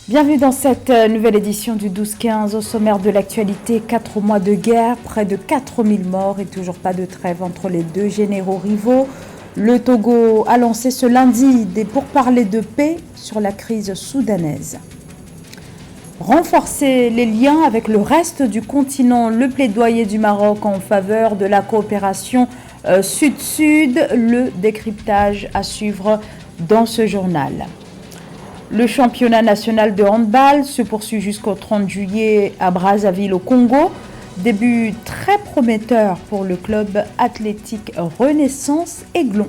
Bienvenue dans cette nouvelle édition du 12-15. Au sommaire de l'actualité, 4 mois de guerre, près de 4000 morts et toujours pas de trêve entre les deux généraux rivaux. Le Togo a lancé ce lundi des pourparlers de paix sur la crise soudanaise. Renforcer les liens avec le reste du continent, le plaidoyer du Maroc en faveur de la coopération sud-sud, le décryptage à suivre dans ce journal. Le championnat national de handball se poursuit jusqu'au 30 juillet à Brazzaville au Congo. Début très prometteur pour le club athlétique Renaissance Aiglon.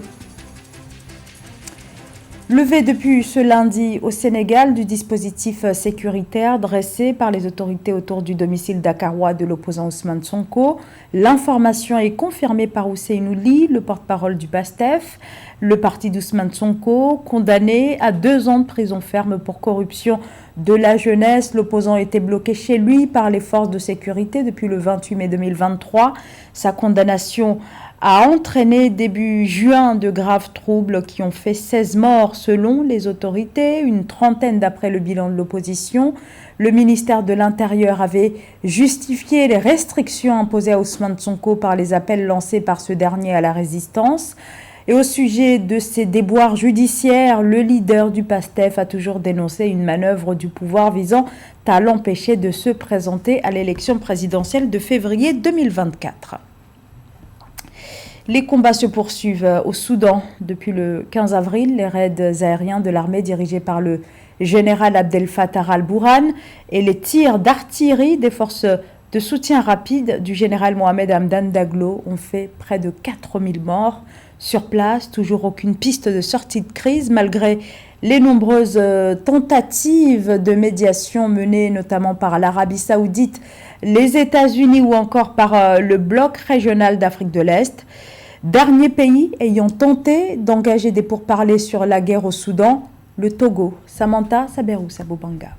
Levé depuis ce lundi au Sénégal du dispositif sécuritaire dressé par les autorités autour du domicile dakarois de l'opposant Ousmane Sonko. L'information est confirmée par Ousseynou Ly, le porte-parole du PASTEF. Le parti d'Ousmane Sonko, condamné à 2 ans de prison ferme pour corruption de la jeunesse. L'opposant était bloqué chez lui par les forces de sécurité depuis le 28 mai 2023. Sa condamnation a entraîné début juin de graves troubles qui ont fait 16 morts selon les autorités, une trentaine d'après le bilan de l'opposition. Le ministère de l'Intérieur avait justifié les restrictions imposées à Ousmane Sonko par les appels lancés par ce dernier à la résistance. Et au sujet de ces déboires judiciaires, le leader du PASTEF a toujours dénoncé une manœuvre du pouvoir visant à l'empêcher de se présenter à l'élection présidentielle de février 2024. Les combats se poursuivent au Soudan depuis le 15 avril. Les raids aériens de l'armée dirigés par le général Abdel Fattah al-Burhan et les tirs d'artillerie des forces de soutien rapide du général Mohamed Hamdan Daglo ont fait près de 4000 morts. Sur place, toujours aucune piste de sortie de crise malgré les nombreuses tentatives de médiation menées notamment par l'Arabie Saoudite, les États-Unis ou encore par le bloc régional d'Afrique de l'Est. Dernier pays ayant tenté d'engager des pourparlers sur la guerre au Soudan, le Togo. Samantha Saberou Sabobanga.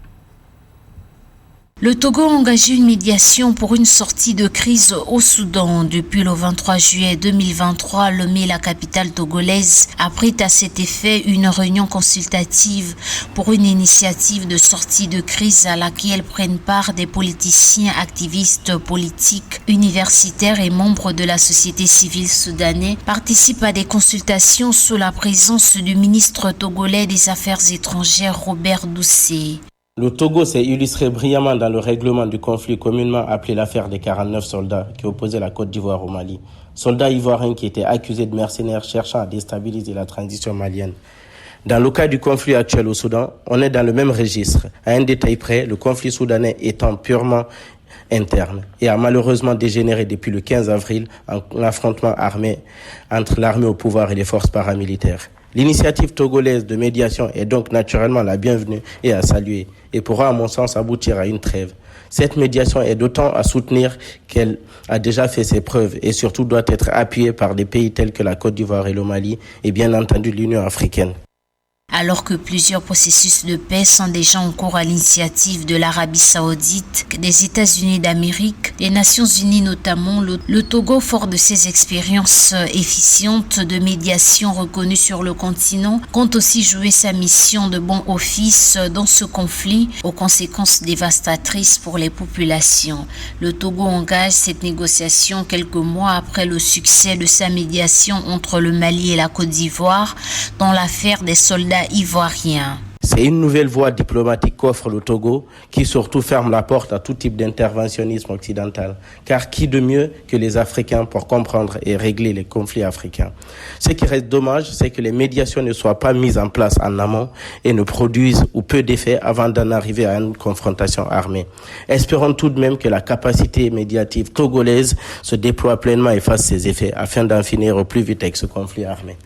Le Togo a engagé une médiation pour une sortie de crise au Soudan. Depuis le 23 juillet 2023, Lomé, la capitale togolaise, abrite à cet effet une réunion consultative pour une initiative de sortie de crise à laquelle prennent part des politiciens, activistes politiques, universitaires et membres de la société civile soudanais. Participent à des consultations sous la présence du ministre togolais des Affaires étrangères Robert Doucet. Le Togo s'est illustré brillamment dans le règlement du conflit communément appelé l'affaire des 49 soldats qui opposaient la Côte d'Ivoire au Mali. Soldats ivoiriens qui étaient accusés de mercenaires cherchant à déstabiliser la transition malienne. Dans le cas du conflit actuel au Soudan, on est dans le même registre. À un détail près, le conflit soudanais étant purement interne et a malheureusement dégénéré depuis le 15 avril en affrontement armé entre l'armée au pouvoir et les forces paramilitaires. L'initiative togolaise de médiation est donc naturellement la bienvenue et à saluer et pourra à mon sens aboutir à une trêve. Cette médiation est d'autant à soutenir qu'elle a déjà fait ses preuves et surtout doit être appuyée par des pays tels que la Côte d'Ivoire et le Mali et bien entendu l'Union africaine. Alors que plusieurs processus de paix sont déjà en cours à l'initiative de l'Arabie Saoudite, des États-Unis d'Amérique, des Nations Unies notamment, le Togo, fort de ses expériences efficientes de médiation reconnues sur le continent, compte aussi jouer sa mission de bon office dans ce conflit aux conséquences dévastatrices pour les populations. Le Togo engage cette négociation quelques mois après le succès de sa médiation entre le Mali et la Côte d'Ivoire dans l'affaire des soldats ivoiriens. C'est une nouvelle voie diplomatique qu'offre le Togo qui surtout ferme la porte à tout type d'interventionnisme occidental. Car qui de mieux que les Africains pour comprendre et régler les conflits africains? Ce qui reste dommage, c'est que les médiations ne soient pas mises en place en amont et ne produisent ou peu d'effets avant d'en arriver à une confrontation armée. Espérons tout de même que la capacité médiative togolaise se déploie pleinement et fasse ses effets afin d'en finir au plus vite avec ce conflit armé.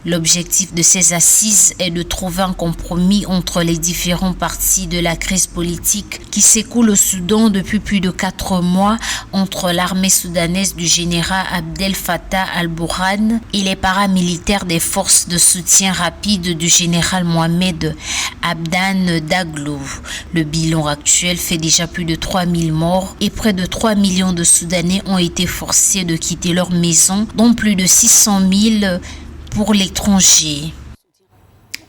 L'objectif de ces assises est de trouver un compromis entre les différents parties de la crise politique qui s'écoule au Soudan depuis plus de 4 mois entre l'armée soudanaise du général Abdel Fattah al-Burhan et les paramilitaires des forces de soutien rapide du général Mohamed Hamdan Daglo. Le bilan actuel fait déjà plus de 3000 morts et près de 3 millions de Soudanais ont été forcés de quitter leur maison, dont plus de 600 000 pour l'étranger.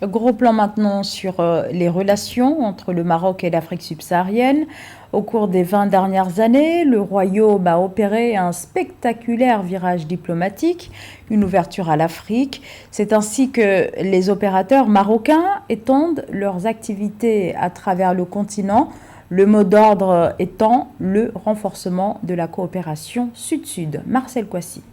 Gros plan maintenant sur les relations entre le Maroc et l'Afrique subsaharienne. Au cours des 20 dernières années, le Royaume a opéré un spectaculaire virage diplomatique, une ouverture à l'Afrique. C'est ainsi que les opérateurs marocains étendent leurs activités à travers le continent, le mot d'ordre étant le renforcement de la coopération sud-sud. Marcel Kouassi.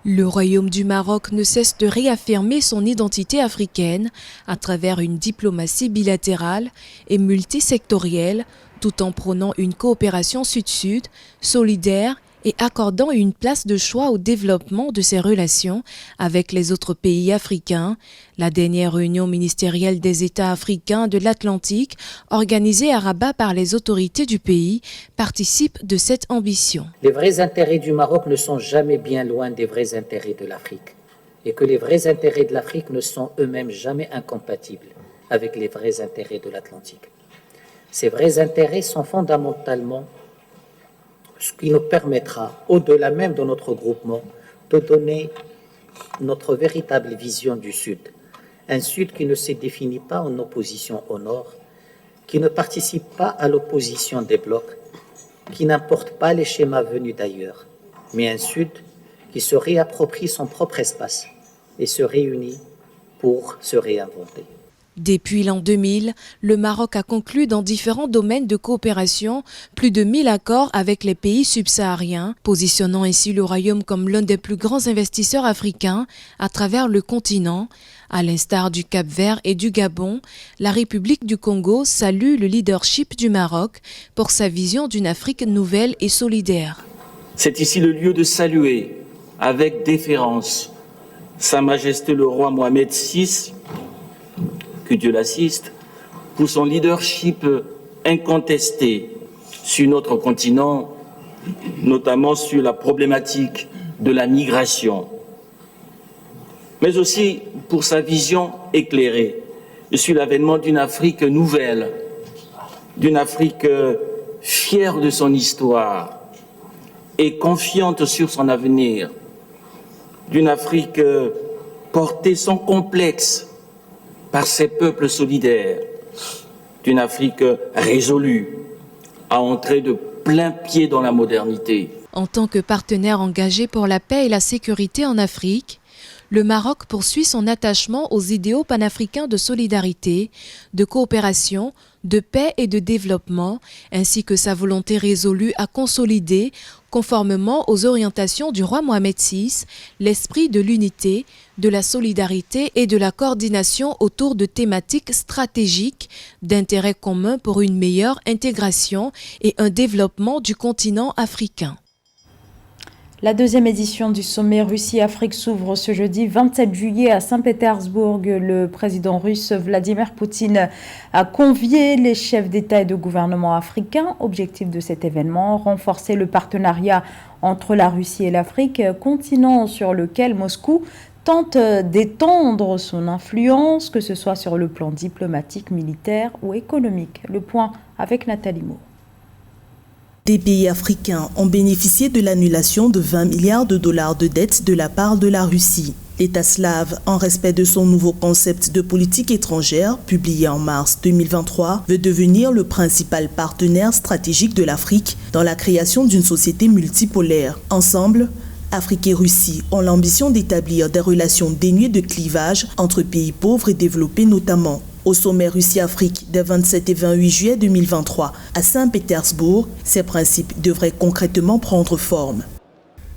Le Royaume du Maroc ne cesse de réaffirmer son identité africaine à travers une diplomatie bilatérale et multisectorielle, tout en prônant une coopération sud-sud, solidaire et accordant une place de choix au développement de ses relations avec les autres pays africains. La dernière réunion ministérielle des États africains de l'Atlantique, organisée à Rabat par les autorités du pays, participe de cette ambition. Les vrais intérêts du Maroc ne sont jamais bien loin des vrais intérêts de l'Afrique, et que les vrais intérêts de l'Afrique ne sont eux-mêmes jamais incompatibles avec les vrais intérêts de l'Atlantique. Ces vrais intérêts sont fondamentalement ce qui nous permettra, au-delà même de notre groupement, de donner notre véritable vision du Sud. Un Sud qui ne se définit pas en opposition au Nord, qui ne participe pas à l'opposition des blocs, qui n'importe pas les schémas venus d'ailleurs, mais un Sud qui se réapproprie son propre espace et se réunit pour se réinventer. Depuis l'an 2000, le Maroc a conclu dans différents domaines de coopération plus de 1000 accords avec les pays subsahariens, positionnant ainsi le Royaume comme l'un des plus grands investisseurs africains à travers le continent. À l'instar du Cap-Vert et du Gabon, la République du Congo salue le leadership du Maroc pour sa vision d'une Afrique nouvelle et solidaire. C'est ici le lieu de saluer avec déférence Sa Majesté le roi Mohamed VI, que Dieu l'assiste, pour son leadership incontesté sur notre continent, notamment sur la problématique de la migration, mais aussi pour sa vision éclairée sur l'avènement d'une Afrique nouvelle, d'une Afrique fière de son histoire et confiante sur son avenir, d'une Afrique portée sans complexe par ses peuples solidaires, d'une Afrique résolue à entrer de plein pied dans la modernité. En tant que partenaire engagé pour la paix et la sécurité en Afrique, le Maroc poursuit son attachement aux idéaux panafricains de solidarité, de coopération, de paix et de développement, ainsi que sa volonté résolue à consolider, conformément aux orientations du roi Mohamed VI, l'esprit de l'unité, de la solidarité et de la coordination autour de thématiques stratégiques d'intérêt commun pour une meilleure intégration et un développement du continent africain. La deuxième édition du sommet Russie-Afrique s'ouvre ce jeudi 27 juillet à Saint-Pétersbourg. Le président russe Vladimir Poutine a convié les chefs d'État et de gouvernement africains. Objectif de cet événement, renforcer le partenariat entre la Russie et l'Afrique, continent sur lequel Moscou tente d'étendre son influence, que ce soit sur le plan diplomatique, militaire ou économique. Le point avec Nathalie Mo. Des pays africains ont bénéficié de l'annulation de 20 milliards de dollars de dettes de la part de la Russie. L'État slave, en respect de son nouveau concept de politique étrangère, publié en mars 2023, veut devenir le principal partenaire stratégique de l'Afrique dans la création d'une société multipolaire. Ensemble, Afrique et Russie ont l'ambition d'établir des relations dénuées de clivage entre pays pauvres et développés notamment. Au sommet Russie-Afrique des 27 et 28 juillet 2023 à Saint-Pétersbourg, ces principes devraient concrètement prendre forme.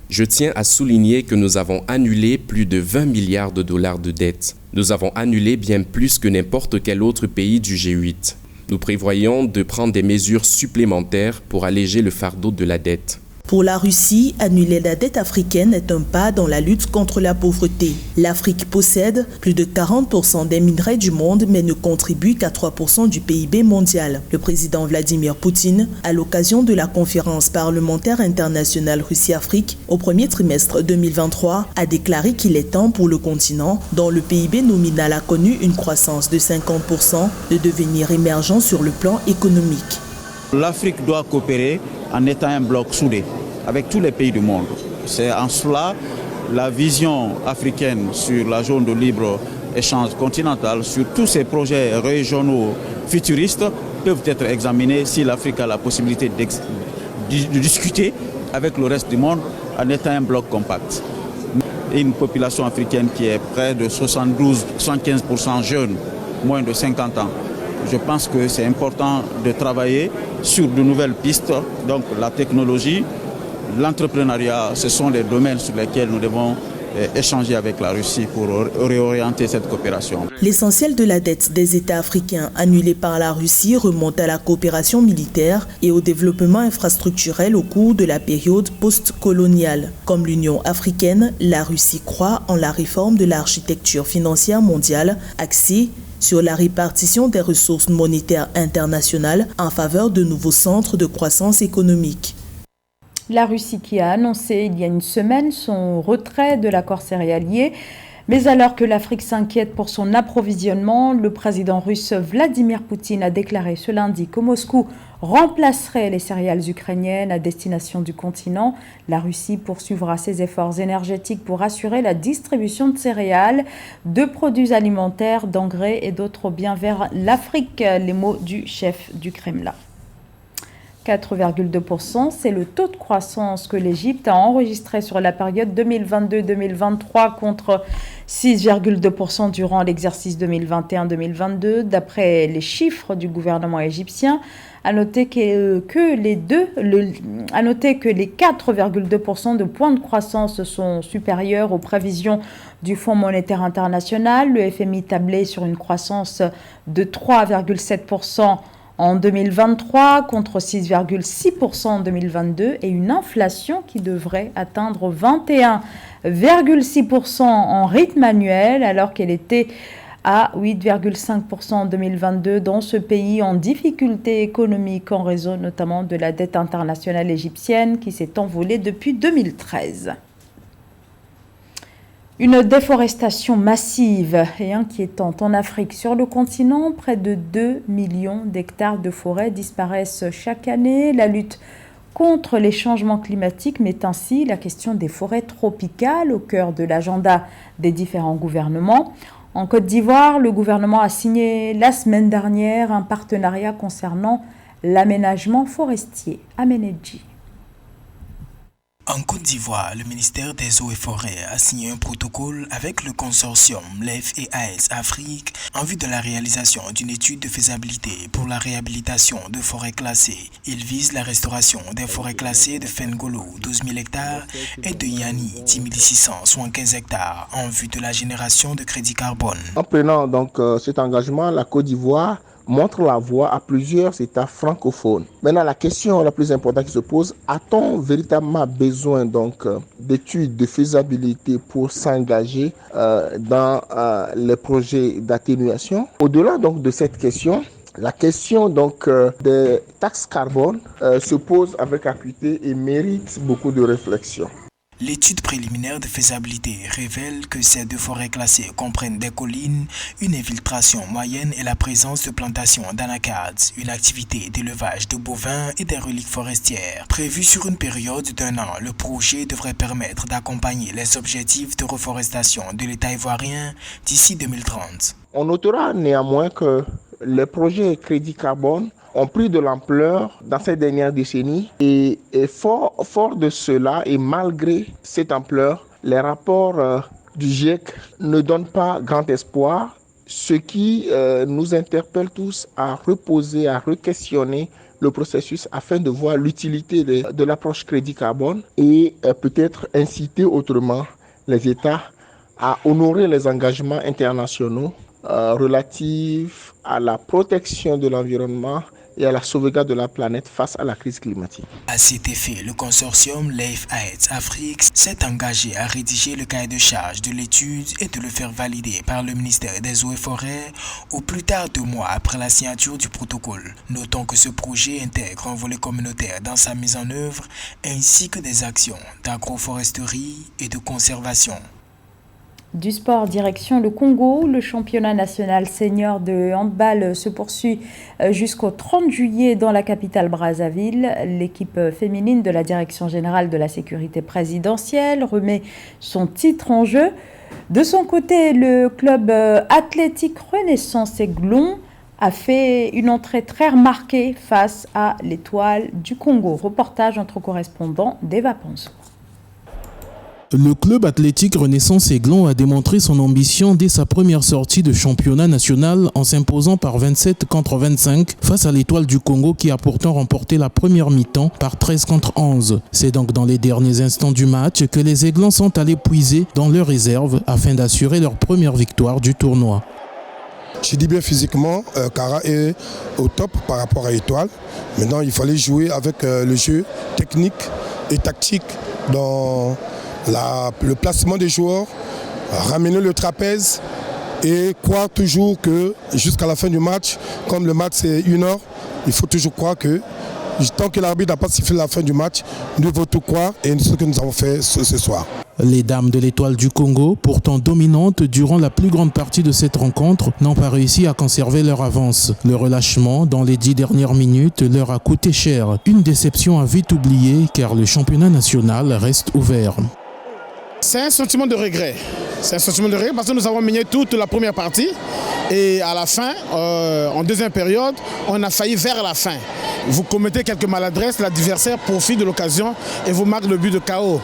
Je tiens à souligner que nous avons annulé plus de 20 milliards de dollars de dettes. Nous avons annulé bien plus que n'importe quel autre pays du G8. Nous prévoyons de prendre des mesures supplémentaires pour alléger le fardeau de la dette. Pour la Russie, annuler la dette africaine est un pas dans la lutte contre la pauvreté. L'Afrique possède plus de 40% des minerais du monde, mais ne contribue qu'à 3% du PIB mondial. Le président Vladimir Poutine, à l'occasion de la conférence parlementaire internationale Russie-Afrique au premier trimestre 2023, a déclaré qu'il est temps pour le continent, dont le PIB nominal a connu une croissance de 50%, de devenir émergent sur le plan économique. L'Afrique doit coopérer en étant un bloc soudé avec tous les pays du monde. C'est en cela la vision africaine sur la zone de libre-échange continentale, sur tous ces projets régionaux futuristes, peuvent être examinés si l'Afrique a la possibilité de discuter avec le reste du monde en étant un bloc compact. Une population africaine qui est près de 72-75% jeune, moins de 50 ans. Je pense que c'est important de travailler sur de nouvelles pistes, donc la technologie, l'entrepreneuriat, ce sont les domaines sur lesquels nous devons échanger avec la Russie pour réorienter cette coopération. L'essentiel de la dette des États africains annulée par la Russie remonte à la coopération militaire et au développement infrastructurel au cours de la période post-coloniale. Comme l'Union africaine, la Russie croit en la réforme de l'architecture financière mondiale axée sur la répartition des ressources monétaires internationales en faveur de nouveaux centres de croissance économique. La Russie qui a annoncé il y a une semaine son retrait de l'accord céréalier. Mais alors que l'Afrique s'inquiète pour son approvisionnement, le président russe Vladimir Poutine a déclaré ce lundi que Moscou remplacerait les céréales ukrainiennes à destination du continent. La Russie poursuivra ses efforts énergétiques pour assurer la distribution de céréales, de produits alimentaires, d'engrais et d'autres biens vers l'Afrique. Les mots du chef du Kremlin. 4,2%, c'est le taux de croissance que l'Égypte a enregistré sur la période 2022-2023 contre 6,2% durant l'exercice 2021-2022, d'après les chiffres du gouvernement égyptien. À noter que les 4,2% de points de croissance sont supérieurs aux prévisions du Fonds monétaire international. Le FMI tablait sur une croissance de 3,7% en 2023 contre 6,6% en 2022 et une inflation qui devrait atteindre 21,6% en rythme annuel alors qu'elle était à 8,5% en 2022 dans ce pays en difficulté économique en raison notamment de la dette internationale égyptienne qui s'est envolée depuis 2013. Une déforestation massive et inquiétante en Afrique. Sur le continent, près de 2 millions d'hectares de forêts disparaissent chaque année. La lutte contre les changements climatiques met ainsi la question des forêts tropicales au cœur de l'agenda des différents gouvernements. En Côte d'Ivoire, le gouvernement a signé la semaine dernière un partenariat concernant l'aménagement forestier. Aménadji. En Côte d'Ivoire, le ministère des Eaux et Forêts a signé un protocole avec le consortium LEF et AES Afrique en vue de la réalisation d'une étude de faisabilité pour la réhabilitation de forêts classées. Il vise la restauration des forêts classées de Fengolo, 12 000 hectares, et de Yani, 10 600, soit 15 hectares, en vue de la génération de crédit carbone. En prenant donc cet engagement, la Côte d'Ivoire montre la voie à plusieurs États francophones. Maintenant, la question la plus importante qui se pose, a-t-on véritablement besoin donc d'études de faisabilité pour s'engager dans les projets d'atténuation? Au-delà donc de cette question, la question donc des taxes carbone se pose avec acuité et mérite beaucoup de réflexion. L'étude préliminaire de faisabilité révèle que ces deux forêts classées comprennent des collines, une infiltration moyenne et la présence de plantations d'anacards, une activité d'élevage de bovins et des reliques forestières. Prévu sur une période d'1 an, le projet devrait permettre d'accompagner les objectifs de reforestation de l'État ivoirien d'ici 2030. On notera néanmoins que les projets crédit carbone ont pris de l'ampleur dans ces dernières décennies et fort de cela et malgré cette ampleur, les rapports du GIEC ne donnent pas grand espoir, ce qui nous interpelle tous à reposer, à re-questionner le processus afin de voir l'utilité de l'approche crédit carbone et peut-être inciter autrement les États à honorer les engagements internationaux relatifs à la protection de l'environnement et à la sauvegarde de la planète face à la crise climatique. À cet effet, le consortium LEF-AES Afrique s'est engagé à rédiger le cahier de charge de l'étude et de le faire valider par le ministère des Eaux et Forêts au plus tard 2 mois après la signature du protocole. Notons que ce projet intègre un volet communautaire dans sa mise en œuvre ainsi que des actions d'agroforesterie et de conservation. Du sport, direction le Congo. Le championnat national senior de handball se poursuit jusqu'au 30 juillet dans la capitale Brazzaville. L'équipe féminine de la Direction générale de la sécurité présidentielle remet son titre en jeu. De son côté, le club athlétique Renaissance Aiglon a fait une entrée très remarquée face à l'Étoile du Congo. Reportage entre correspondants d'Eva Ponzo. Le club athlétique Renaissance Aiglon a démontré son ambition dès sa première sortie de championnat national en s'imposant par 27 contre 25 face à l'Étoile du Congo qui a pourtant remporté la première mi-temps par 13 contre 11. C'est donc dans les derniers instants du match que les Aiglons sont allés puiser dans leurs réserves afin d'assurer leur première victoire du tournoi. Je dis bien physiquement, Kara est au top par rapport à Étoile. Maintenant, il fallait jouer avec le jeu technique et tactique dans le placement des joueurs, ramener le trapèze et croire toujours que jusqu'à la fin du match, comme le match c'est 1 heure, il faut toujours croire que tant que l'arbitre n'a pas sifflé la fin du match, nous devons tout croire et c'est ce que nous avons fait ce soir. Les dames de l'Étoile du Congo, pourtant dominantes durant la plus grande partie de cette rencontre, n'ont pas réussi à conserver leur avance. Le relâchement dans les 10 dernières minutes leur a coûté cher. Une déception à vite oubliée car le championnat national reste ouvert. C'est un sentiment de regret. C'est un sentiment de regret parce que nous avons mené toute la première partie et à la fin, en deuxième période, on a failli vers la fin. Vous commettez quelques maladresses, l'adversaire profite de l'occasion et vous marque le but de KO.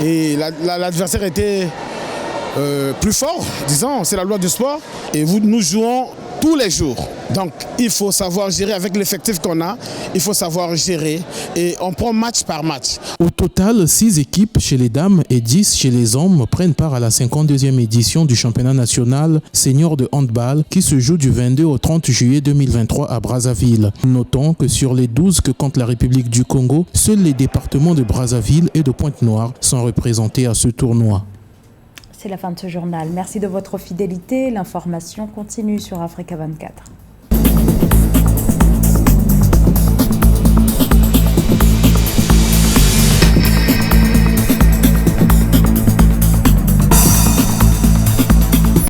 Et l'adversaire était plus fort, disons, c'est la loi du sport. Et nous jouons tous les jours. Donc il faut savoir gérer avec l'effectif qu'on a, il faut savoir gérer et on prend match par match. Au total, 6 équipes chez les dames et 10 chez les hommes prennent part à la 52e édition du championnat national senior de handball qui se joue du 22 au 30 juillet 2023 à Brazzaville. Notons que sur les 12 que compte la République du Congo, seuls les départements de Brazzaville et de Pointe-Noire sont représentés à ce tournoi. C'est la fin de ce journal. Merci de votre fidélité. L'information continue sur Africa 24.